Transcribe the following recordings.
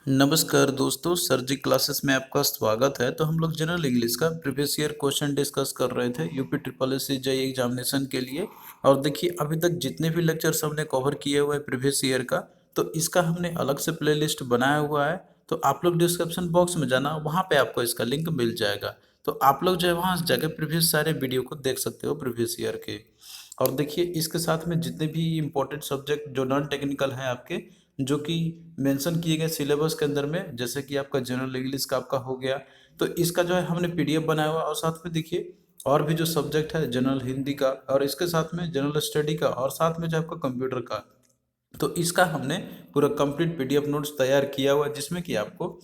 नमस्कार दोस्तों, सर जी क्लासेस में आपका स्वागत है। तो हम लोग जनरल इंग्लिश का प्रीवियस ईयर क्वेश्चन डिस्कस कर रहे थे UP triple S C JEE examination के लिए। और देखिए अभी तक जितने भी लेक्चर्स हमने कवर किए हुए हैं प्रीवियस ईयर का, तो इसका हमने अलग से प्लेलिस्ट बनाया हुआ है। तो आप लोग डिस्क्रिप्शन बॉक्स में जाना, वहाँ पे आपको इसका लिंक मिल जाएगा। तो आप लोग जो है वहाँ जाकर प्रीवियस सारे वीडियो को देख सकते हो प्रीवियस ईयर के। और देखिए इसके साथ में जितने भी इम्पोर्टेंट सब्जेक्ट जो नॉन टेक्निकल हैं आपके, जो कि मेंशन किए गए सिलेबस के अंदर में, जैसे कि आपका जनरल इंग्लिश का आपका हो गया, तो इसका जो है हमने पीडीएफ बनाया हुआ है। और साथ में देखिए और भी जो सब्जेक्ट है जनरल हिंदी का, और इसके साथ में जनरल स्टडी का, और साथ में जो आपका कंप्यूटर का, तो इसका हमने पूरा कंप्लीट पीडीएफ नोट्स तैयार किया हुआ है, जिसमें कि आपको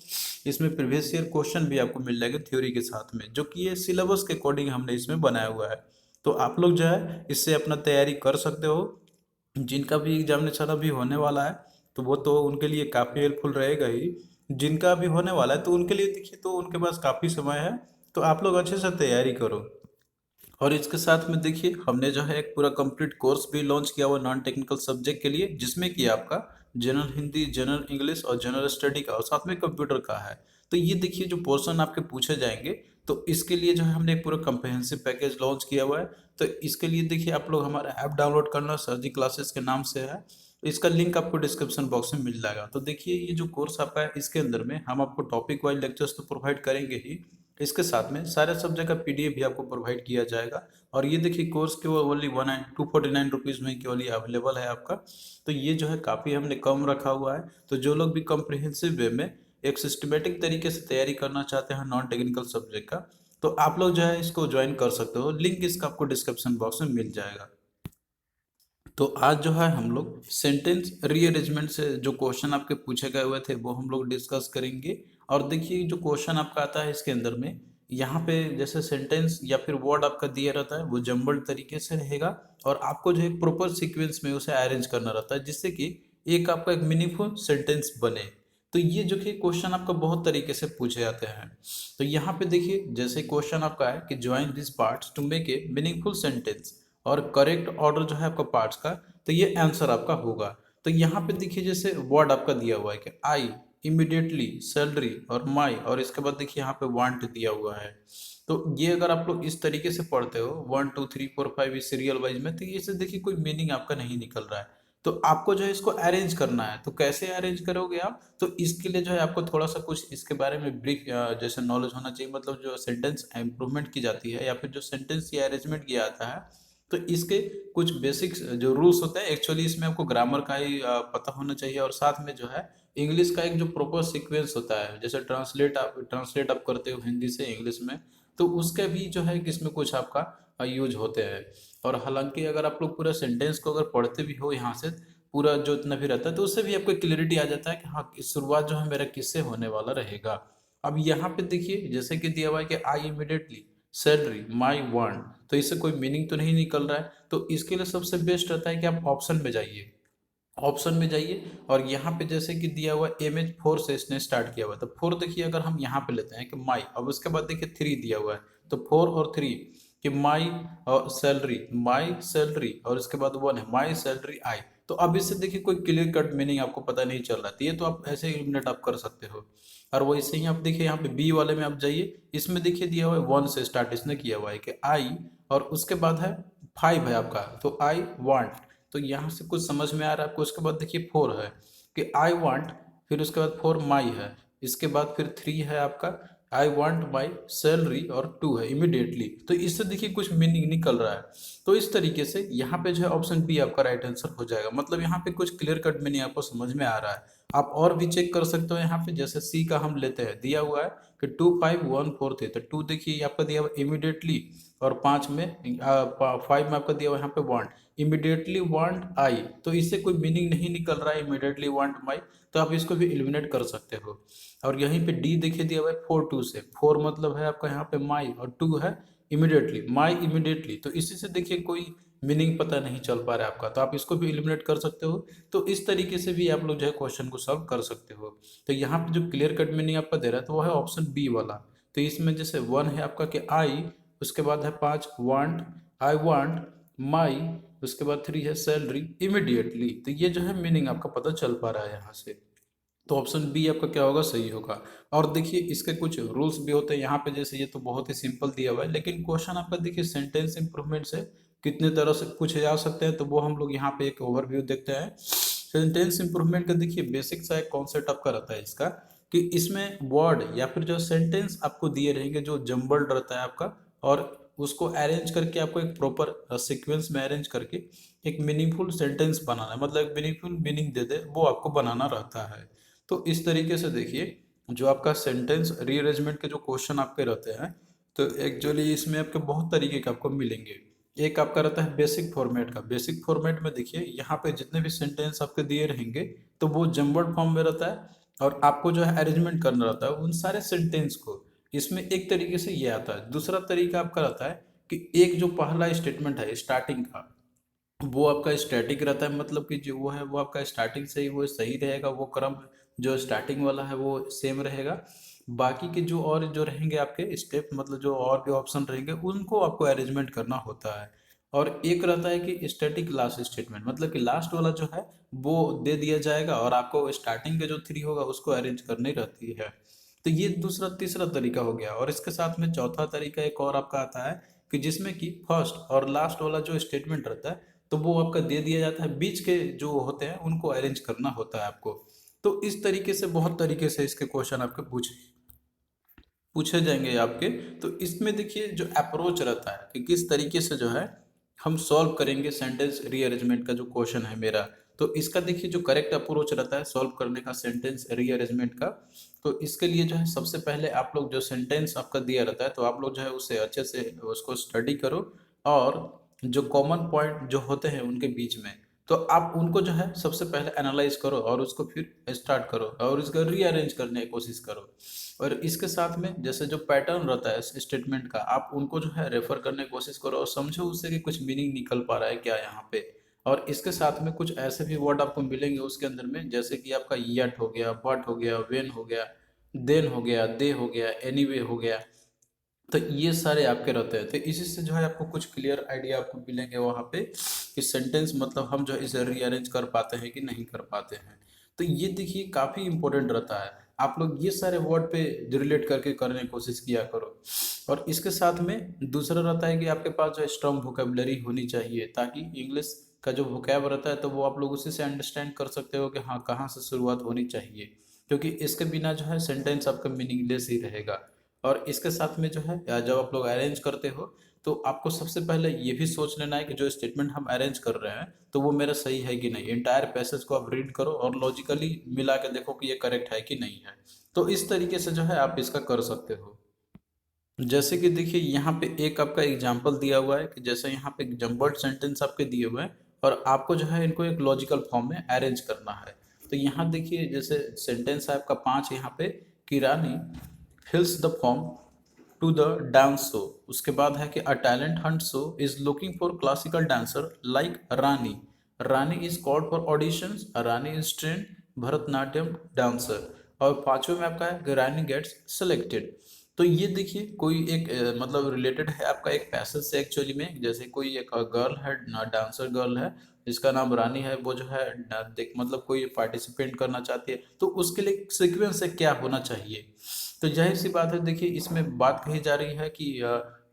इसमें प्रीवियस ईयर क्वेश्चन भी आपको मिल जाएगा थ्योरी के साथ में, जो कि ये सिलेबस के अकॉर्डिंग हमने इसमें बनाया हुआ है। तो आप लोग जो है इससे अपना तैयारी कर सकते हो। जिनका भी एग्जामिनेशन अभी होने वाला है तो वो तो उनके लिए काफ़ी हेल्पफुल रहेगा ही। जिनका अभी होने वाला है तो उनके लिए देखिए तो उनके पास काफ़ी समय है, तो आप लोग अच्छे से तैयारी करो। और इसके साथ में देखिए हमने जो है एक पूरा कंप्लीट कोर्स भी लॉन्च किया हुआ नॉन टेक्निकल सब्जेक्ट के लिए, जिसमें कि आपका जनरल हिंदी, जनरल इंग्लिश और जनरल स्टडी का, और साथ में कंप्यूटर का है। तो ये देखिए जो पोर्शन आपके पूछे जाएंगे, तो इसके लिए जो है हमने एक पूरा कंप्रहेंसिव पैकेज लॉन्च किया हुआ है। तो इसके लिए देखिए आप लोग हमारा ऐप डाउनलोड करना, सर जी क्लासेस के नाम से है। तो इसका लिंक आपको डिस्क्रिप्शन बॉक्स में मिल जाएगा। तो देखिए ये जो कोर्स आपका है, इसके अंदर में हम आपको टॉपिक वाइज लेक्चर्स तो प्रोवाइड करेंगे ही, इसके साथ में सारे सब्जेक्ट का पीडीएफ भी आपको प्रोवाइड किया जाएगा। और ये देखिए कोर्स केवल ओनली 249 रुपीज़ में केवल ये अवेलेबल है आपका। तो ये जो है काफ़ी हमने कम रखा हुआ है। तो जो लोग भी कॉम्प्रिहेंसिव वे में एक सिस्टमेटिक तरीके से तैयारी करना चाहते हैं नॉन टेक्निकल सब्जेक्ट का, तो आप लोग जो है इसको ज्वाइन कर सकते हो। लिंक इसका आपको डिस्क्रिप्शन बॉक्स में मिल जाएगा। तो आज जो है हम लोग सेंटेंस रीअरेंजमेंट से जो क्वेश्चन आपके पूछे गए हुए थे वो हम लोग डिस्कस करेंगे। और देखिए जो क्वेश्चन आपका आता है इसके अंदर में, यहाँ पे जैसे सेंटेंस या फिर वर्ड आपका दिया रहता है वो जम्बल्ड तरीके से रहेगा, और आपको जो है प्रॉपर सीक्वेंस में उसे अरेंज करना रहता है, जिससे कि एक आपका एक मीनिंगफुल सेंटेंस बने। तो ये जो कि क्वेश्चन आपका बहुत तरीके से पूछे जाते हैं। तो यहाँ पे देखिए जैसे क्वेश्चन आपका है कि join this parts to make a meaningful sentence, और करेक्ट ऑर्डर जो है आपका पार्ट्स का, तो ये आंसर आपका होगा। तो यहाँ पे देखिए जैसे वर्ड आपका दिया हुआ है कि आई, इमिडिएटली, सैलरी और माई, और इसके बाद देखिए यहाँ पे वांट दिया हुआ है। तो ये अगर आप लोग इस तरीके से पढ़ते हो 1 2 3 4 5 इस सीरियल वाइज में, तो ये से देखिए कोई मीनिंग आपका नहीं निकल रहा है। तो आपको जो है इसको अरेंज करना है। तो कैसे अरेंज करोगे आप? तो इसके लिए जो है आपको थोड़ा सा कुछ इसके बारे में ब्रीफ जैसे नॉलेज होना चाहिए। मतलब जो सेंटेंस इम्प्रूवमेंट की जाती है या फिर जो सेंटेंस या अरेंजमेंट किया जाता है, तो इसके कुछ बेसिक्स जो रूल्स होते हैं, एक्चुअली इसमें आपको ग्रामर का ही पता होना चाहिए। और साथ में जो है इंग्लिश का एक जो प्रॉपर सीक्वेंस होता है, जैसे ट्रांसलेट आप करते हो हिंदी से इंग्लिश में, तो उसके भी जो है इसमें कुछ आपका यूज होते हैं। और हालांकि अगर आप लोग पूरा सेंटेंस को अगर पढ़ते भी हो यहाँ से, पूरा जो इतना भी रहता है, तो उससे भी आपको क्लियरिटी आ जाता है कि हाँ इस शुरुआत जो है मेरा किससे होने वाला रहेगा। अब यहाँ पे देखिए जैसे कि दिया हुआ है कि आई इमिडिएटली, सैलरी, माई वांट, तो इससे कोई मीनिंग तो नहीं निकल रहा है। तो इसके लिए सबसे बेस्ट रहता है कि आप ऑप्शन में जाइए। ऑप्शन में जाइए और यहाँ पे जैसे कि दिया हुआ इमेज 4 से इसने स्टार्ट किया हुआ है, तो 4 देखिए अगर हम यहाँ पे लेते हैं कि माई, अब उसके बाद देखिए 3 दिया हुआ है, तो 4 और 3 कि माई और सैलरी, माई सैलरी, और इसके बाद 1 है माई सैलरी आई। तो अब इससे देखिए कोई क्लियर कट मीनिंग आपको पता नहीं चल रहा है, तो ये तो आप ऐसे एलिमिनेट आप कर सकते हो। और वैसे ही आप देखिए यहाँ पे बी वाले में आप जाइए, इसमें देखिए दिया हुआ है 1 से स्टार्ट इसने किया हुआ है कि आई, और उसके बाद है 5 है आपका, तो आई वांट। तो यहाँ से कुछ समझ में आ रहा है आपको? उसके बाद देखिए 4 है कि आई वांट, फिर उसके बाद 4 माई है, इसके बाद फिर 3 है आपका आई वांट माई सैलरी, और 2 है इमिडिएटली। तो इससे देखिए कुछ मीनिंग निकल रहा है। तो इस तरीके से यहाँ पे जो है ऑप्शन बी आपका राइट आंसर हो जाएगा। मतलब यहाँ पे कुछ क्लियर कट मीनिंग आपको समझ में आ रहा है। आप और भी चेक कर सकते हो यहाँ पे, जैसे सी का हम लेते हैं, दिया हुआ है कि 2 5 1 4 थे, तो 2 देखिए आपका दिया हुआ इमिडिएटली, और 5 में 5 में आपका दिया हुआ यहाँ पे वांट, इमिडिएटली वांट आई। तो इससे कोई मीनिंग नहीं निकल रहा है इमिडिएटली वांट माई, तो आप इसको भी एलिमिनेट कर सकते हो। और यहीं पे डी देखिए दिया हुआ है 4 2 से, 4 मतलब है आपका यहाँ पे माई, और 2 है इमिडिएटली, माई इमिडिएटली। तो इसी से देखिए कोई मीनिंग पता नहीं चल पा रहा है आपका, तो आप इसको भी एलिमिनेट कर सकते हो। तो इस तरीके से भी आप लोग जो है क्वेश्चन को सॉल्व कर सकते हो। तो यहाँ पे जो क्लियर कट मीनिंग आपका दे रहा है तो वो है ऑप्शन बी वाला। तो इसमें जैसे 1 है आपका कि आई, उसके बाद है 5 वांट, आई वांट माई, उसके बाद 3 है सैलरी इमिडिएटली। तो ये जो है मीनिंग आपका पता चल पा रहा है यहाँ से। तो ऑप्शन बी आपका क्या होगा, सही होगा। और देखिए इसके कुछ रूल्स भी होते हैं यहाँ पे, जैसे ये तो बहुत ही सिंपल दिया हुआ है, लेकिन क्वेश्चन आपका देखिए सेंटेंस इंप्रूवमेंट से कितने तरह से पूछे जा सकते हैं, तो वो हम लोग यहाँ पे एक ओवरव्यू देखते हैं। सेंटेंस इंप्रूवमेंट का देखिए बेसिक सा एक कॉन्सेप्ट आपका रहता है इसका, कि इसमें वर्ड या फिर जो सेंटेंस आपको दिए रहेंगे जो जम्बल्ड रहता है आपका, और उसको अरेंज करके आपको एक प्रॉपर सीक्वेंस में अरेंज करके एक मीनिंगफुल सेंटेंस बनाना है, मतलब एक मीनिंगफुल मीनिंग दे दे, वो आपको बनाना रहता है। तो इस तरीके से देखिए जो आपका सेंटेंस रीअरेंजमेंट के जो क्वेश्चन आपके रहते हैं, तो एक्चुअली इसमें आपके बहुत तरीके के आपको मिलेंगे। एक आपका रहता है बेसिक फॉर्मेट का। बेसिक फॉर्मेट में देखिए यहाँ पे जितने भी सेंटेंस आपके दिए रहेंगे तो वो जम्बल्ड फॉर्म में रहता है, और आपको जो है अरेंजमेंट करना रहता है उन सारे सेंटेंस को। इसमें एक तरीके से ये आता है। दूसरा तरीका आपका रहता है कि एक जो पहला स्टेटमेंट है स्टार्टिंग का, वो आपका स्टैटिक रहता है, मतलब कि जो वो है वो आपका स्टार्टिंग से ही वो सही रहेगा, वो क्रम जो स्टार्टिंग वाला है वो सेम रहेगा। बाकी के जो और जो रहेंगे आपके स्टेप, मतलब जो और भी ऑप्शन रहेंगे उनको आपको अरेंजमेंट करना होता है। और एक रहता है कि स्टैटिक लास्ट स्टेटमेंट, मतलब कि लास्ट वाला जो है वो दे दिया जाएगा और आपको स्टार्टिंग के जो थ्री होगा उसको अरेंज करनी रहती है। तो ये दूसरा तीसरा तरीका हो गया। और इसके साथ में चौथा तरीका एक और आपका आता है कि जिसमें कि फर्स्ट और लास्ट वाला जो स्टेटमेंट रहता है तो वो आपका दे दिया जाता है, बीच के जो होते हैं उनको अरेंज करना होता है आपको। तो इस तरीके से बहुत तरीके से इसके क्वेश्चन आपके पूछे पूछे जाएंगे आपके। तो इसमें देखिए जो अप्रोच रहता है कि किस तरीके से जो है हम सॉल्व करेंगे सेंटेंस रीअरेंजमेंट का जो क्वेश्चन है मेरा। तो इसका देखिए जो करेक्ट अप्रोच रहता है सॉल्व करने का सेंटेंस रीअरेंजमेंट का, तो इसके लिए जो है सबसे पहले आप लोग जो सेंटेंस आपका दिया रहता है तो आप लोग जो है उसे अच्छे से उसको स्टडी करो, और जो कॉमन पॉइंट जो होते हैं उनके बीच में, तो आप उनको जो है सबसे पहले एनालाइज करो और उसको फिर स्टार्ट करो और इसका रीअरेंज करने की कोशिश करो। और इसके साथ में जैसे जो पैटर्न रहता है स्टेटमेंट का, आप उनको जो है रेफर करने की कोशिश करो और समझो उससे कि कुछ मीनिंग निकल पा रहा है क्या यहाँ पे। और इसके साथ में कुछ ऐसे भी वर्ड आपको मिलेंगे उसके अंदर में, जैसे कि आपका येट हो गया, बट हो गया, वेन हो गया, देन हो गया, दे हो गया, एनीवे हो गया। तो ये सारे आपके रहते हैं। तो इसी से जो है आपको कुछ क्लियर आइडिया आपको मिलेंगे वहाँ पे कि सेंटेंस मतलब हम जो है इसे रीअरेंज कर पाते हैं कि नहीं कर पाते हैं। तो ये देखिए काफ़ी इंपॉर्टेंट रहता है। आप लोग ये सारे वर्ड पे रिलेट करके करने की कोशिश किया करो। और इसके साथ में दूसरा रहता है कि आपके पास जो स्ट्रॉन्ग वोकेबलरी होनी चाहिए, ताकि इंग्लिश का जो वोकैब रहता है तो वो आप लोग उसी से अंडरस्टैंड कर सकते हो कि हाँ कहाँ से शुरुआत होनी चाहिए, क्योंकि इसके बिना जो है सेंटेंस आपका मीनिंगलेस ही रहेगा। और इसके साथ में जो है जब आप लोग अरेंज करते हो तो आपको सबसे पहले ये भी सोच लेना है कि जो स्टेटमेंट हम अरेंज कर रहे हैं तो वो मेरा सही है कि नहीं। इंटायर पैसेज को आप रीड करो और लॉजिकली मिला के देखो कि ये करेक्ट है कि नहीं है। तो इस तरीके से जो है आप इसका कर सकते हो। जैसे कि देखिए यहाँ पे एक आपका एग्जांपल दिया हुआ है कि जैसे यहाँ पे जम्बर्ड सेंटेंस आपके दिए हुए हैं और आपको जो है इनको एक लॉजिकल फॉर्म में अरेंज करना है। तो यहाँ देखिए जैसे सेंटेंस है आपका पांच यहाँ पे, कि Rani fills the form to the dance show. उसके बाद है कि a talent hunt show is looking for classical dancer like Rani. Rani is called for auditions, Rani is train Bharatanatyam dancer. और पांचवें में आपका है कि रानी गेट्स सेलेक्टेड। तो ये देखिए कोई एक मतलब रिलेटेड है आपका एक पैसेज से एक्चुअली में। जैसे कोई एक गर्ल है, डांसर गर्ल है जिसका नाम रानी है, वो जो है देख मतलब कोई पार्टिसिपेट करना चाहती है, तो उसके लिए सीक्वेंस से क्या होना चाहिए। तो जाहिर सी बात है देखिए इसमें बात कही जा रही है कि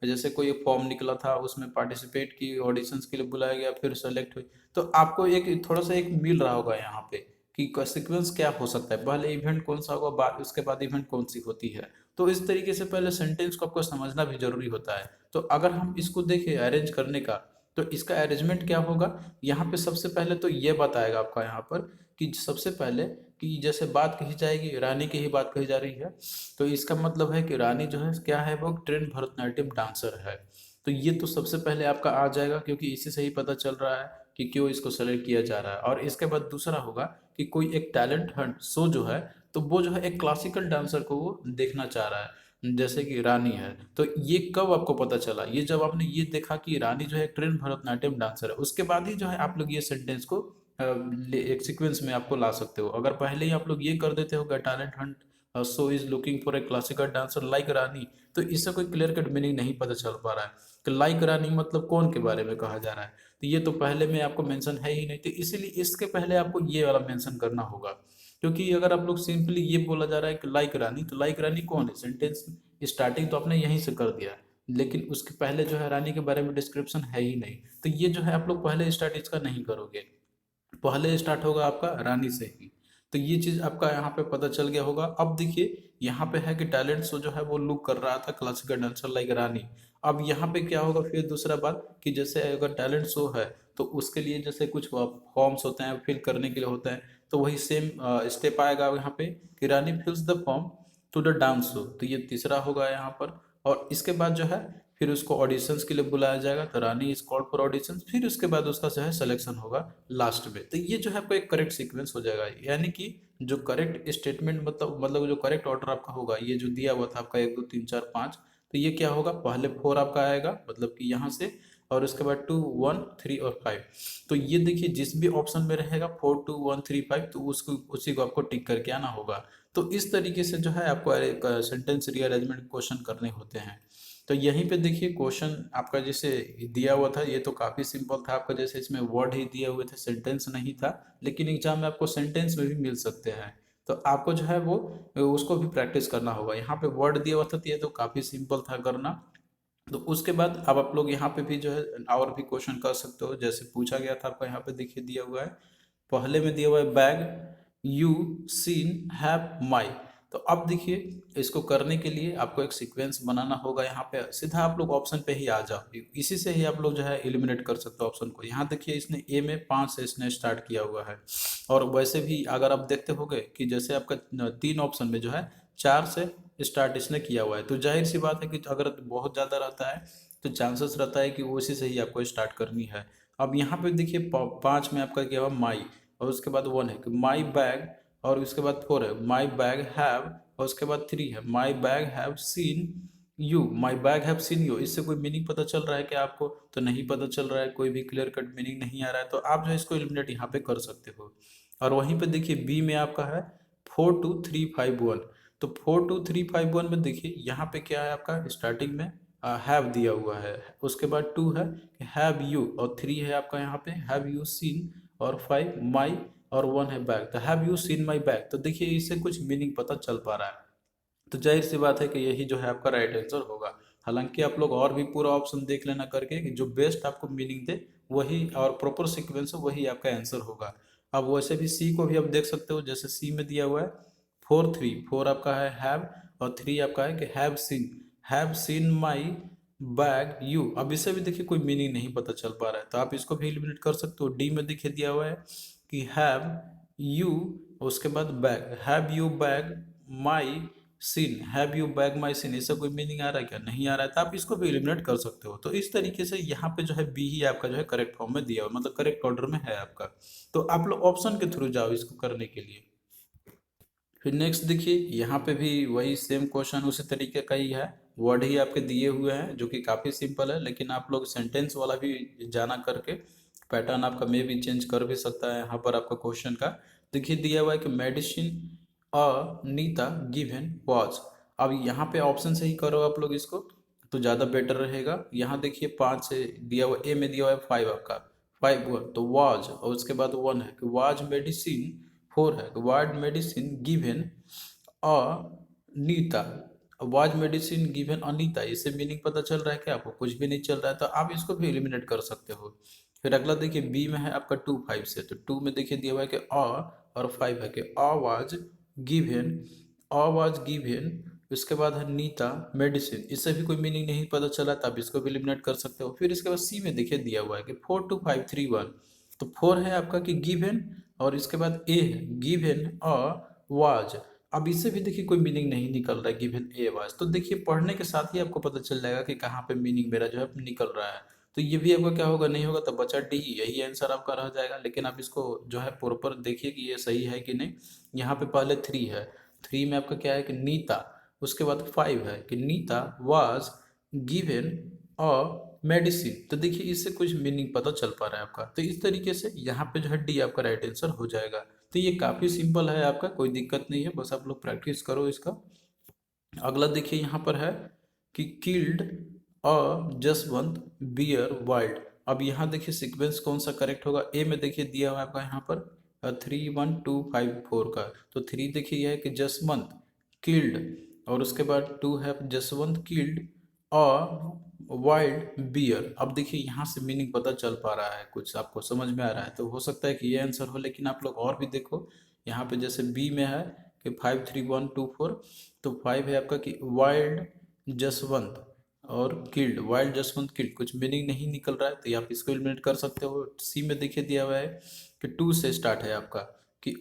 जैसे कोई एक फॉर्म निकला था उसमें पार्टिसिपेट की, ऑडिशंस के लिए बुलाया गया, फिर सेलेक्ट हुई। तो आपको एक थोड़ा सा एक मिल रहा होगा यहाँ पे कि सीक्वेंस क्या हो सकता है, पहले इवेंट कौन सा होगा, बाद उसके बाद इवेंट कौन सी होती है। तो इस तरीके से पहले सेंटेंस को आपको समझना भी जरूरी होता है। तो अगर हम इसको देखें अरेंज करने का, तो इसका अरेंजमेंट क्या होगा, यहाँ पे सबसे पहले तो ये बताएगा आपका यहाँ पर कि सबसे पहले कि जैसे बात कही जाएगी, रानी की ही बात कही जा रही है, तो इसका मतलब है कि रानी जो है क्या है, वो ट्रेंड भरतनाट्यम डांसर है। तो ये तो सबसे पहले आपका आ जाएगा क्योंकि इसी से ही पता चल रहा है कि क्यों इसको सेलेक्ट किया जा रहा है। और इसके बाद दूसरा होगा कि कोई एक टैलेंट हंट शो जो है, तो वो जो है एक क्लासिकल डांसर को वो देखना चाह रहा है जैसे कि रानी है। तो ये कब आपको पता चला, ये जब आपने ये देखा कि रानी जो है एक ट्रेंड भरतनाट्यम डांसर है, उसके बाद ही जो है आप लोग ये सेंटेंस को एक सीक्वेंस में आपको ला सकते हो। अगर पहले ही आप लोग ये कर देते हो talent hunt so is looking for a classical dancer like Rani, तो इससे कोई क्लियर कट मीनिंग नहीं पता चल पा रहा है कि लाइक रानी मतलब कौन के बारे में कहा जा रहा है। तो ये तो पहले में आपको मेंशन है ही नहीं, तो इसीलिए इसके पहले आपको ये वाला मेंशन करना होगा। क्योंकि अगर आप लोग सिंपली ये बोला जा रहा है कि लाइक रानी, तो लाइक रानी कौन है? सेंटेंस स्टार्टिंग तो आपने यहीं से कर दिया, लेकिन उसके पहले जो है रानी के बारे में डिस्क्रिप्शन है ही नहीं, तो ये जो है आप लोग पहले स्टार्ट इसका नहीं करोगे, पहले स्टार्ट होगा आपका रानी से ही। तो ये चीज़ आपका यहाँ पे पता चल गया होगा। अब देखिए यहाँ पे है कि टैलेंट शो जो है वो लुक कर रहा था क्लासिकल डांसर लाइक रानी। अब यहाँ पे क्या होगा फिर दूसरा बात कि जैसे अगर टैलेंट शो है तो उसके लिए जैसे कुछ फॉर्म्स होते हैं फिल करने के लिए होते हैं, तो वही सेम स्टेप आएगा यहाँ पे कि Rani fills the form to the dance show, तो ये तीसरा होगा यहाँ पर। और इसके बाद जो है फिर उसको ऑडिशंस के लिए बुलाया जाएगा, तो रानी इज कॉल्ड फॉर ऑडिशंस, फिर उसके बाद उसका जो है सिलेक्शन होगा लास्ट में। तो ये जो है आपका एक करेक्ट सीक्वेंस हो जाएगा, यानी कि जो करेक्ट स्टेटमेंट मतलब जो करेक्ट ऑर्डर आपका होगा, ये जो दिया हुआ था आपका 1 2 3 4 5, तो ये क्या होगा, पहले 4 आपका आएगा मतलब कि यहाँ से, और उसके बाद 2 1 3 और 5। तो ये देखिए जिस भी ऑप्शन में रहेगा 4 2 1 3 5, तो उसको उसी को आपको टिक करके आना होगा। तो इस तरीके से जो है आपको सेंटेंस रीअरेंजमेंट क्वेश्चन करने होते हैं। तो यहीं पे देखिए क्वेश्चन आपका जैसे दिया हुआ था, ये तो काफ़ी सिंपल था आपका, जैसे इसमें वर्ड ही दिए हुए थे, सेंटेंस नहीं था, लेकिन एग्जाम में आपको सेंटेंस में भी मिल सकते हैं। तो आपको जो है वो उसको भी प्रैक्टिस करना होगा। यहाँ पे वर्ड दिया हुआ था तो ये तो काफ़ी सिंपल था करना। तो उसके बाद अब आप लोग यहाँ पे भी जो है और भी क्वेश्चन कर सकते हो, जैसे पूछा गया था आपका यहाँ पे देखिए दिया हुआ है, पहले में दिया हुआ है bag you seen have my. तो अब देखिए इसको करने के लिए आपको एक सीक्वेंस बनाना होगा। यहाँ पे सीधा आप लोग ऑप्शन पे ही आ जाओ, इसी से ही आप लोग जो है एलिमिनेट कर सकते हो ऑप्शन को। यहाँ देखिए इसने ए में 5 से इसने स्टार्ट किया हुआ है, और वैसे भी अगर आप देखते होगे कि जैसे आपका 3 ऑप्शन में जो है 4 से स्टार्ट इसने किया हुआ है, तो जाहिर सी बात है कि अगर बहुत ज़्यादा रहता है तो चांसेस रहता है कि वो उसी से ही आपको स्टार्ट करनी है। अब यहाँ पे देखिए 5 में आपका क्या हुआ माई, और उसके बाद 1 है कि माई बैग, और उसके बाद 4 है माई बैग हैव, और उसके बाद 3 है my bag have seen you, my bag have seen you. इससे कोई मीनिंग पता चल रहा है क्या आपको? तो नहीं पता चल रहा है, कोई भी क्लियर कट मीनिंग नहीं आ रहा है, तो आप जो है इसको एलिमिनेट यहाँ पे कर सकते हो। और वहीं पे देखिए बी में आपका है 4 2 3 5 1। तो 4 2 3 5 1 में देखिए यहाँ पे क्या है आपका स्टार्टिंग में हैव दिया हुआ है, उसके बाद 2 है हैव यू, और 3 है आपका यहाँ पे हैव यू सीन, और 5 माई, और 1 है बैग। तो have you seen my bag, तो देखिए इससे कुछ मीनिंग पता चल पा रहा है। तो जाहिर सी बात है कि यही जो है आपका राइट आंसर होगा। हालांकि आप लोग और भी पूरा ऑप्शन देख लेना करके कि जो बेस्ट आपको मीनिंग दे वही और प्रॉपर सीक्वेंस हो वही आपका आंसर होगा। अब वैसे भी सी को भी आप देख सकते हो, जैसे सी में दिया हुआ है 4 3 4 आपका है हैव, और 3 आपका है कि have seen my bag you. अब इससे भी देखिए कोई मीनिंग नहीं पता चल पा रहा है, तो आप इसको भी एलिमिनेट कर सकते हो। डी में देखिए दिया हुआ है कि हैव यू, उसके बाद bag, have you bag my scene, have you bag my scene, इससे कोई मीनिंग आ रहा है क्या? नहीं आ रहा है, तो आप इसको भी एलिमिनेट कर सकते हो। तो इस तरीके से यहाँ पे जो है बी ही आपका जो है करेक्ट फॉर्म में दिया हुआ, मतलब करेक्ट ऑर्डर में है आपका। तो आप लोग ऑप्शन के थ्रू जाओ इसको करने के लिए। फिर नेक्स्ट देखिए यहाँ पे भी वही सेम क्वेश्चन उसी तरीके का ही है, वर्ड ही आपके दिए हुए हैं जो कि काफ़ी सिंपल है, लेकिन आप लोग सेंटेंस वाला भी जाना करके पैटर्न आपका मे भी चेंज कर भी सकता है यहाँ पर आपका क्वेश्चन का। देखिए दिया हुआ है कि medicine a Nita given was. अब यहाँ पे ऑप्शन से ही करो आप लोग इसको, तो ज़्यादा बेटर रहेगा। यहाँ देखिए 5 से दिया हुआ, ए में दिया हुआ है 5 आपका, 5 1 तो वाज, और उसके बाद 1 है कि वाज मेडिसिन, 4 है कि was medicine given a Nita. Was medicine given Anita, इससे मीनिंग पता चल रहा है कि आपको कुछ भी नहीं चल रहा है, तो आप इसको भी एलिमिनेट कर सकते हो। फिर अगला देखिए बी में है आपका 2 5 से, तो 2 में देखिए दिया हुआ है कि और 5 है कि गिवन अ वाज गिवन, उसके बाद है नीता मेडिसिन, इससे भी कोई मीनिंग नहीं पता चला, तो आप इसको भी एलिमिनेट कर सकते हो। फिर इसके बाद सी में देखिए दिया हुआ है कि 4 2 5 3 1, तो 4 है आपका कि गिवन, और इसके बाद ए है गिवन अ वाज। अब इससे भी देखिए कोई मीनिंग नहीं निकल रहा है गिवन ए वाज, तो देखिए पढ़ने के साथ ही आपको पता चल जाएगा कि कहाँ पे मीनिंग मेरा जो है निकल रहा है। तो ये भी आपका क्या होगा, नहीं होगा, तो बचा डी, यही आंसर आपका रह जाएगा। लेकिन आप इसको जो है प्रॉपर देखिए कि ये सही है कि नहीं। यहाँ पे पहले 3 है, 3 में आपका क्या है कि नीता, उसके बाद 5 है कि Nita was given a medicine. तो देखिए इससे कुछ मीनिंग पता चल पा रहा है आपका, तो इस तरीके से यहाँ पे जो है डी आपका राइट आंसर हो जाएगा। तो ये काफ़ी सिंपल है आपका, कोई दिक्कत नहीं है, बस आप लोग प्रैक्टिस करो इसका। अगला देखिए यहाँ पर है कि killed a Jaswant bear wild. अब यहाँ देखिए सीक्वेंस कौन सा करेक्ट होगा। ए में देखिए दिया हुआ है आपका यहाँ पर 31254 का। तो 3 देखिए यह है कि जसवंत किल्ड, और उसके बाद 2 है जसवंत किल्ड वाइल्ड बियर। अब देखिए यहाँ से मीनिंग पता चल पा रहा है, कुछ आपको समझ में आ रहा है, तो हो सकता है कि ये आंसर हो, लेकिन आप लोग और भी देखो। यहाँ पे जैसे बी में है कि 53124, तो 5 है आपका कि वाइल्ड जसवंत और किल्ड, वाइल्ड जसवंत किल्ड, कुछ मीनिंग नहीं निकल रहा है, तो आप इसको एलिमिनेट कर सकते हो। सी में देखिए दिया हुआ है कि 2 से स्टार्ट है आपका कि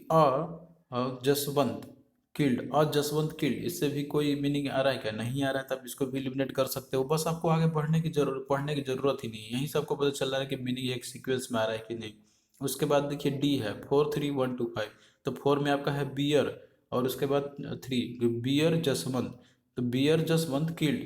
जसवंत किल्ड, और जसवंत किल्ड, इससे भी कोई मीनिंग आ रहा है क्या? नहीं आ रहा है, तब इसको भी एलिमिनेट कर सकते हो। बस आपको आगे पढ़ने की जरूरत ही नहीं है, यहीं से आपको पता चल रहा है कि मीनिंग एक सीक्वेंस में आ रहा है कि नहीं। उसके बाद देखिए डी है 43125, तो 4 में आपका है बियर, और उसके बाद 3 बियर जसवंत, तो bear Jaswant killed,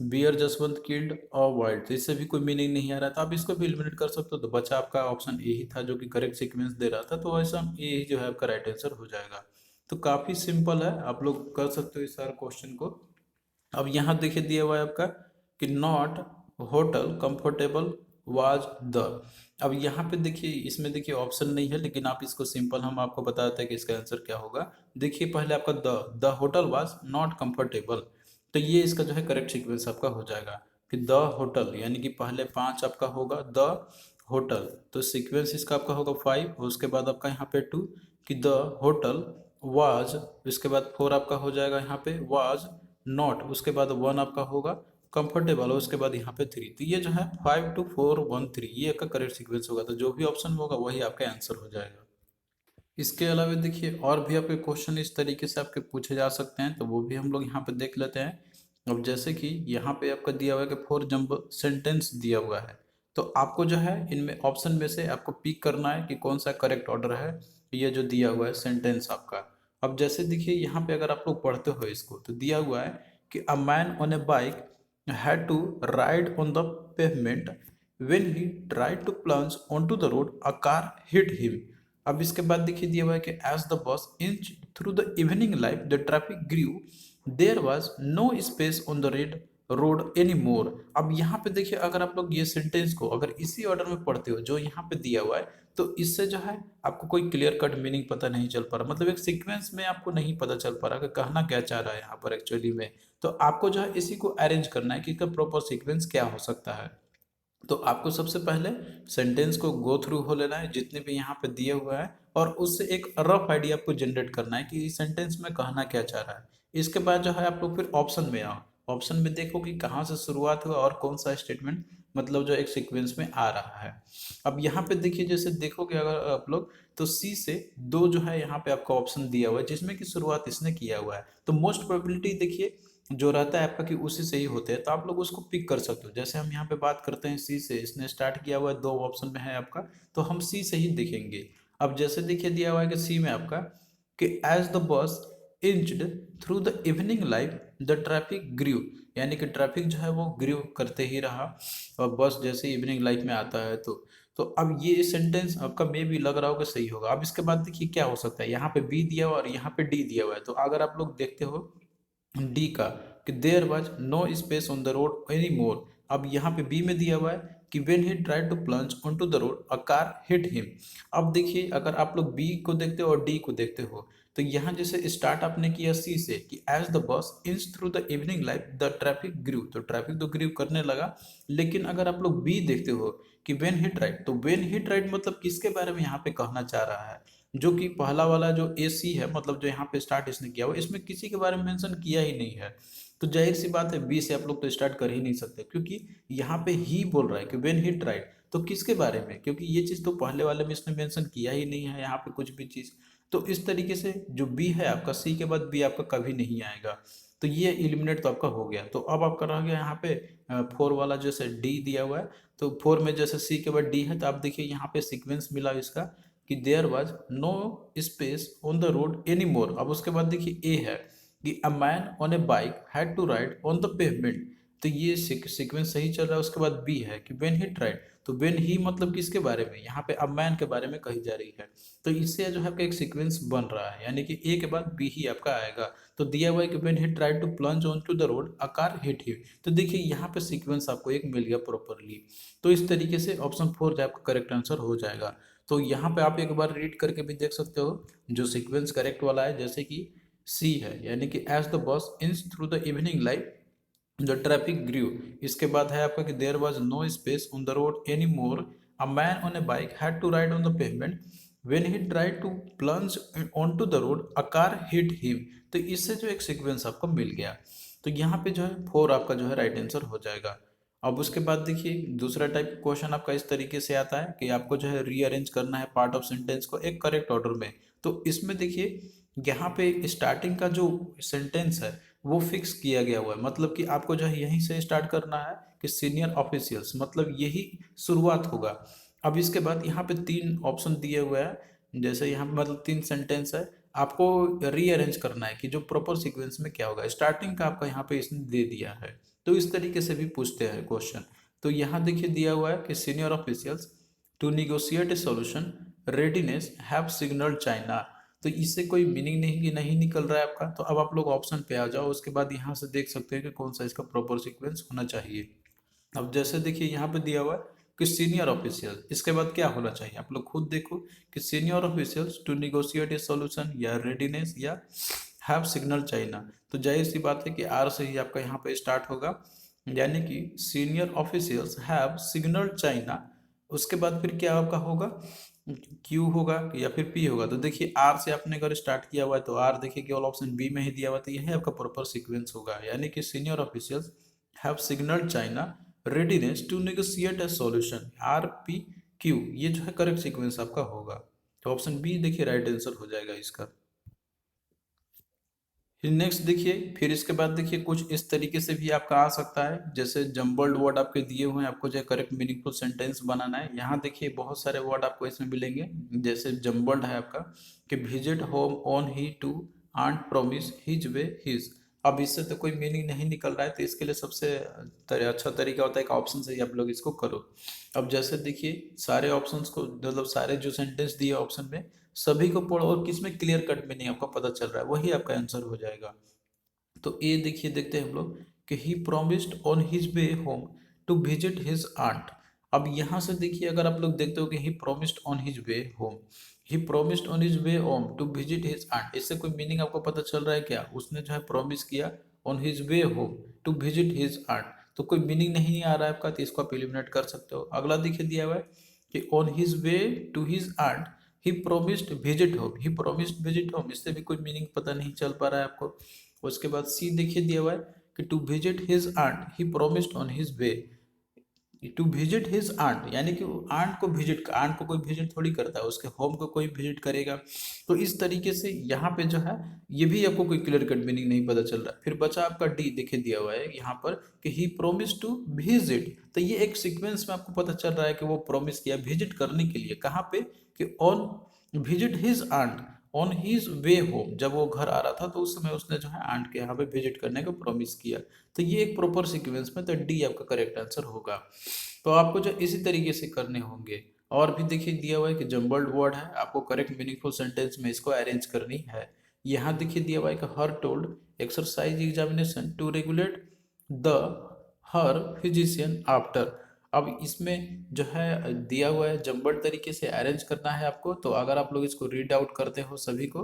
bear Jaswant killed और वाइल्ड, तो इससे भी कोई मीनिंग नहीं आ रहा था, आप इसको भी एलिमिनेट कर सकते हो। तो बचा आपका ऑप्शन ए ही था जो कि करेक्ट सीक्वेंस दे रहा था, तो ऐसा ए ही जो है आपका राइट आंसर हो जाएगा। तो काफ़ी सिंपल है, आप लोग कर सकते हो इस सारे क्वेश्चन को। अब यहाँ देखिए दिया हुआ है आपका कि not hotel comfortable was the. अब यहाँ पे देखिए, इसमें देखिए ऑप्शन नहीं है, लेकिन आप इसको सिंपल हम आपको बताते हैं कि इसका आंसर क्या होगा। देखिए पहले आपका the hotel was not comfortable, तो ये इसका जो है करेक्ट सीक्वेंस आपका हो जाएगा कि द होटल, यानी कि पहले 5 आपका होगा द होटल, तो सीक्वेंस इसका आपका होगा 5, उसके बाद आपका यहाँ पे 2 कि द होटल वाज, उसके बाद 4 आपका हो जाएगा यहाँ पे वाज नॉट, उसके बाद 1 आपका होगा कंफर्टेबल, और उसके बाद यहाँ पे 3, तो ये जो है 52413 ये आपका करेक्ट सीक्वेंस होगा। तो जो भी ऑप्शन होगा वही आपका आंसर हो जाएगा। इसके अलावा देखिए और भी आपके क्वेश्चन इस तरीके से आपके पूछे जा सकते हैं, तो वो भी हम लोग यहाँ पे देख लेते हैं। अब जैसे कि यहाँ पे आपका दिया हुआ है कि 4 जंप सेंटेंस दिया हुआ है, तो आपको जो है इनमें ऑप्शन में से आपको पिक करना है कि कौन सा करेक्ट ऑर्डर है ये जो दिया हुआ है सेंटेंस आपका। अब जैसे देखिए यहाँ पे अगर आप लोग पढ़ते हो इसको, तो दिया हुआ है कि a man on a bike had to ride on the pavement. When he tried to plunge onto the road, a car hit him. अब इसके बाद देखिए दिया हुआ है कि as the bus inched through the evening light, the traffic grew. There was no space on the red road anymore. अब यहाँ पे देखिए अगर आप लोग ये सेंटेंस को अगर इसी ऑर्डर में पढ़ते हो जो यहाँ पे दिया हुआ है, तो इससे जो है आपको कोई क्लियर कट मीनिंग पता नहीं चल पा रहा, मतलब एक सीक्वेंस में आपको नहीं पता चल पा रहा कि कहना क्या चाह रहा है यहाँ पर एक्चुअली में। तो आपको जो है इसी को अरेंज करना है कि इसका प्रॉपर सीक्वेंस क्या हो सकता है। तो आपको सबसे पहले सेंटेंस को गो थ्रू हो लेना है जितने भी यहाँ पे दिए हुआ है, और उससे एक रफ आइडिया आपको जनरेट करना है कि इस सेंटेंस में कहना क्या चाह रहा है। इसके बाद जो है आप लोग फिर ऑप्शन में आओ, ऑप्शन में देखो कि कहाँ से शुरुआत हुआ और कौन सा स्टेटमेंट मतलब जो एक सीक्वेंस में आ रहा है। अब यहाँ पे देखिए जैसे देखोगे अगर आप लोग, तो सी से दो जो है यहाँ पे आपका ऑप्शन दिया हुआ है जिसमें कि शुरुआत इसने किया हुआ है, तो मोस्ट प्रोबेबिलिटी देखिए जो रहता है आपका कि उसी से ही होते हैं, तो आप लोग उसको पिक कर सकते हो। जैसे हम यहाँ पे बात करते हैं सी से, इसने स्टार्ट किया हुआ है, दो ऑप्शन में है आपका, तो हम सी से ही देखेंगे। अब जैसे देखिए दिया हुआ है कि सी में आपका कि as the bus inched through the evening light the traffic grew, यानी कि ट्रैफिक जो है वो ग्रीव करते ही रहा, और बस जैसे इवनिंग लाइट में आता है तो अब ये सेंटेंस आपका मे भी लग रहा होगा सही होगा। अब इसके बाद देखिए क्या हो सकता है, यहाँ पे बी दिया हुआ और यहाँ पे डी दिया हुआ है, तो अगर आप लोग देखते हो डी का कि there was no space on the road any more. अब यहाँ पे बी में दिया हुआ है कि when he tried to plunge onto the road a car hit him. अब देखिए अगर आप लोग बी को देखते हो और डी को देखते हो, तो यहाँ जैसे स्टार्ट आपने किया सी से कि as the bus inch through the evening light the traffic grieve, तो ट्रैफिक तो ग्रीव करने लगा। लेकिन अगर आप लोग बी देखते हो कि व्हेन ही ट्राइड, तो व्हेन ही ट्राइड मतलब किसके बारे में यहाँ पे कहना चाह रहा है, जो कि पहला वाला जो ए सी है, मतलब जो यहाँ पे स्टार्ट इसने किया हुआ इसमें किसी के बारे में मेंशन किया ही नहीं है, तो जाहिर सी बात है बी से आप लोग तो स्टार्ट कर ही नहीं सकते, क्योंकि यहाँ पे ही बोल रहा है कि व्हेन ही ट्राइड, तो किसके बारे में, क्योंकि ये चीज़ तो पहले वाले में इसने मेंशन किया ही नहीं है यहाँ पे कुछ भी चीज़। तो इस तरीके से जो बी है आपका, सी के बाद बी आपका कभी नहीं आएगा, तो ये एलिमिनेट तो आपका हो गया। तो अब आपका रह गया यहाँ पे 4 वाला जैसे डी दिया हुआ है, तो 4 में जैसे सी के बाद डी है, तो आप देखिए यहाँ पे सीक्वेंस मिला इसका कि there was no space on the road any more. अब उसके बाद देखिए ए है कि a man on a bike had to ride on the pavement, तो ये सीक्वेंस सही चल रहा है। उसके बाद बी है कि व्हेन ही ट्राइड, तो व्हेन ही मतलब किसके बारे में, यहाँ पे अ मैन के बारे में कही जा रही है, तो इससे जो है आपका एक सीक्वेंस बन रहा है, यानी कि ए के बाद बी ही आपका आएगा। तो दिया हुआ है कि when he tried to plunge on to the road a car hit him, तो देखिए यहाँ पे सीक्वेंस आपको एक मिल गया प्रॉपरली। तो इस तरीके से ऑप्शन 4 जो आपका करेक्ट आंसर हो जाएगा। तो यहाँ पे आप एक बार रीड करके भी देख सकते हो, जो सीक्वेंस करेक्ट वाला है, जैसे कि सी है, यानी कि as the bus inched through the evening light the traffic grew. इसके बाद है आपका कि there was no space on the road any more, a man on a bike had to ride on the pavement, when he tried to plunge on to the road a car hit him. तो इससे जो एक sequence आपको मिल गया, तो यहाँ पे जो है 4 आपका जो है राइट आंसर हो जाएगा। अब उसके बाद देखिए दूसरा टाइप क्वेश्चन आपका इस तरीके से आता है कि आपको जो है रीअरेंज करना है पार्ट ऑफ सेंटेंस को एक करेक्ट ऑर्डर में। तो इसमें देखिए यहाँ पे स्टार्टिंग का जो सेंटेंस है वो फिक्स किया गया हुआ है, मतलब कि आपको जो है यहीं से स्टार्ट करना है कि सीनियर ऑफिशियल्स, मतलब यही शुरुआत होगा। अब इसके बाद यहाँ पे 3 ऑप्शन दिए हुए हैं, जैसे यहाँ पे मतलब 3 सेंटेंस है, आपको रीअरेंज करना है कि जो प्रॉपर सीक्वेंस में क्या होगा। स्टार्टिंग का आपका यहाँ पे इसने दे दिया है, तो इस तरीके से भी पूछते हैं क्वेश्चन। तो यहाँ देखिए दिया हुआ है कि senior officials to negotiate a solution readiness have signalled China. तो इससे कोई मीनिंग नहीं निकल रहा है आपका। तो अब आप लोग ऑप्शन पे आ जाओ, उसके बाद यहाँ से देख सकते हैं कि कौन सा इसका प्रॉपर सीक्वेंस होना चाहिए। अब जैसे देखिए यहाँ पे दिया हुआ है कि सीनियर ऑफिशियल, इसके बाद क्या होना चाहिए, आप लोग खुद देखो कि senior officials to negotiate a solution या रेडीनेस या हैव सिग्नल चाइना। तो जाहिर सी बात है कि आर से ही आपका यहाँ पे स्टार्ट होगा, यानी कि senior officials have signal China. उसके बाद फिर क्या आपका होगा, क्यू होगा या फिर पी होगा। तो देखिए आर से आपने अगर स्टार्ट किया हुआ है तो आर देखिए केवल ऑप्शन बी में ही दिया हुआ, तो यही आपका प्रॉपर सीक्वेंस होगा, यानी कि senior officials have signalled China readiness to negotiate a solution, R P Q, ये जो है करेक्ट सीक्वेंस आपका होगा। तो ऑप्शन बी देखिए राइट आंसर हो जाएगा इसका। फिर नेक्स्ट देखिए, फिर इसके बाद देखिए कुछ इस तरीके से भी आपका आ सकता है, जैसे जम्बल्ड वर्ड आपके दिए हुए हैं, आपको जो करेक्ट मीनिंगफुल सेंटेंस बनाना है। यहाँ देखिए बहुत सारे वर्ड आपको इसमें मिलेंगे, जैसे जम्बल्ड है आपका कि visit home on he to aunt promise his way his. अब इससे तो कोई मीनिंग नहीं निकल रहा है, तो इसके लिए सबसे अच्छा तरीका होता है कि ऑप्शन से ही आप लोग इसको करो। अब जैसे देखिए सारे ऑप्शंस को, मतलब सारे जो सेंटेंस दिए ऑप्शन में सभी को पढ़ो और किसमें क्लियर कट में नहीं आपको पता चल रहा है, वही आपका आंसर हो जाएगा। तो ये देखिए देखते हैं हम लोग कि he promised on his way home to visit his aunt. अब यहाँ से देखिए अगर आप लोग देखते हो कि he promised on his way home, he promised on his way home to visit his aunt, इससे कोई मीनिंग आपको पता चल रहा है क्या? उसने जो है प्रॉमिस किया on his way home to visit his aunt, तो कोई मीनिंग नहीं आ रहा है आपका, तो इसको आप एलिमिनेट कर सकते हो। अगला देखिए दिया हुआ है कि on his way to his aunt he promised visit home, he promised visit home, इससे भी कोई मीनिंग पता नहीं चल पा रहा है आपको। उसके बाद सी देखिए दिया हुआ है कि to visit his aunt he promised on his way to visit his aunt, यानी कि आंट को विजिट, आंट को कोई विजिट थोड़ी करता है, उसके होम को कोई विजिट करेगा। तो इस तरीके से यहाँ पे जो है ये भी आपको कोई क्लियर कट मीनिंग नहीं पता चल रहा है। फिर बचा आपका डी देखिए दिया हुआ है यहाँ पर कि ही प्रोमिस टू विजिट, तो ये एक सीक्वेंस में आपको पता चल रहा है कि वो प्रॉमिस किया विजिट करने के लिए, कहाँ पे कि on visit his aunt on his way home, जब वो घर आ रहा था तो उस समय उसने जो है आंट के यहाँ पे विजिट करने का प्रॉमिस किया। तो ये एक प्रॉपर सीक्वेंस में, तो डी आपका करेक्ट आंसर होगा। तो आपको जो इसी तरीके से करने होंगे। और भी देखिए दिया हुआ है कि जम्बल्ड वर्ड है, आपको करेक्ट मीनिंगफुल सेंटेंस में इसको अरेंज करनी है। यहाँ देखिए दिया हुआ है कि her told exercise examination to regulate the her physician after. अब इसमें जो है दिया हुआ है जम्बल्ड तरीके से अरेंज करना है आपको। तो अगर आप लोग इसको रीड आउट करते हो सभी को,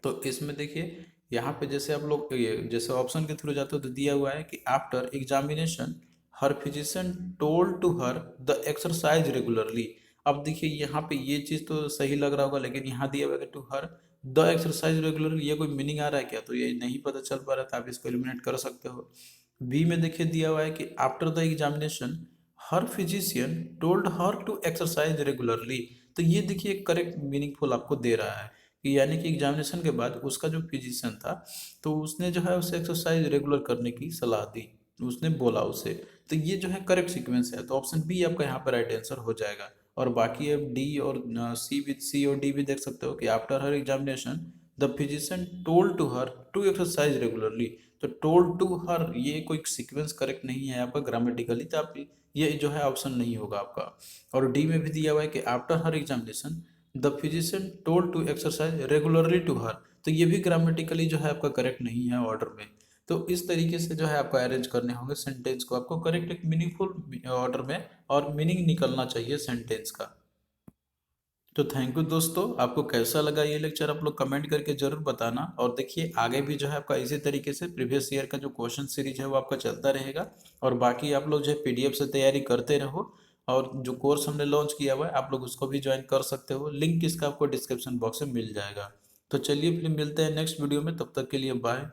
तो इसमें देखिए यहाँ पे जैसे आप लोग जैसे ऑप्शन के थ्रू जाते हो तो दिया हुआ है कि after examination her physician told to her the exercise regularly. अब देखिए यहाँ पे ये चीज़ तो सही लग रहा होगा, लेकिन यहाँ दिया हुआ है to her the exercise regularly, ये कोई मीनिंग आ रहा है क्या? तो ये नहीं पता चल पा रहा था, आप इसको एलिमिनेट कर सकते हो। बी में देखिए दिया हुआ है कि after the examination her physician told her to exercise regularly. तो ये देखिए करेक्ट मीनिंगफुल आपको दे रहा है कि यानी कि एग्जामिनेशन के बाद उसका जो फिजिशियन था तो उसने जो है उसे एक्सरसाइज रेगुलर करने की सलाह दी, उसने बोला उसे। तो ये जो है करेक्ट सीक्वेंस है, तो ऑप्शन बी आपका यहाँ पर राइट आंसर हो जाएगा। और बाकी अब डी और सी और डी भी देख सकते हो कि after her examination the physician told to her to exercise regularly. तो टोल्ड टू हर ये कोई सीक्वेंस करेक्ट नहीं है आपका ग्रामेटिकली, तो आप ये जो है ऑप्शन नहीं होगा आपका। और डी में भी दिया हुआ है कि after her examination the physician told to exercise regularly to her, तो ये भी ग्रामेटिकली जो है आपका करेक्ट नहीं है ऑर्डर में। तो इस तरीके से जो है आपको अरेंज करने होंगे सेंटेंस को, आपको करेक्ट एक मीनिंगफुल ऑर्डर में और मीनिंग निकलना चाहिए सेंटेंस का। तो थैंक यू दोस्तों, आपको कैसा लगा ये लेक्चर आप लोग कमेंट करके जरूर बताना। और देखिए आगे भी जो है आपका इसी तरीके से प्रीवियस ईयर का जो क्वेश्चन सीरीज है वो आपका चलता रहेगा। और बाकी आप लोग जो है पीडीएफ से तैयारी करते रहो। और जो कोर्स हमने लॉन्च किया हुआ है आप लोग उसको भी ज्वाइन कर सकते हो, लिंक इसका आपको डिस्क्रिप्शन बॉक्स में मिल जाएगा। तो चलिए फिर मिलते हैं नेक्स्ट वीडियो में, तब तक के लिए बाय।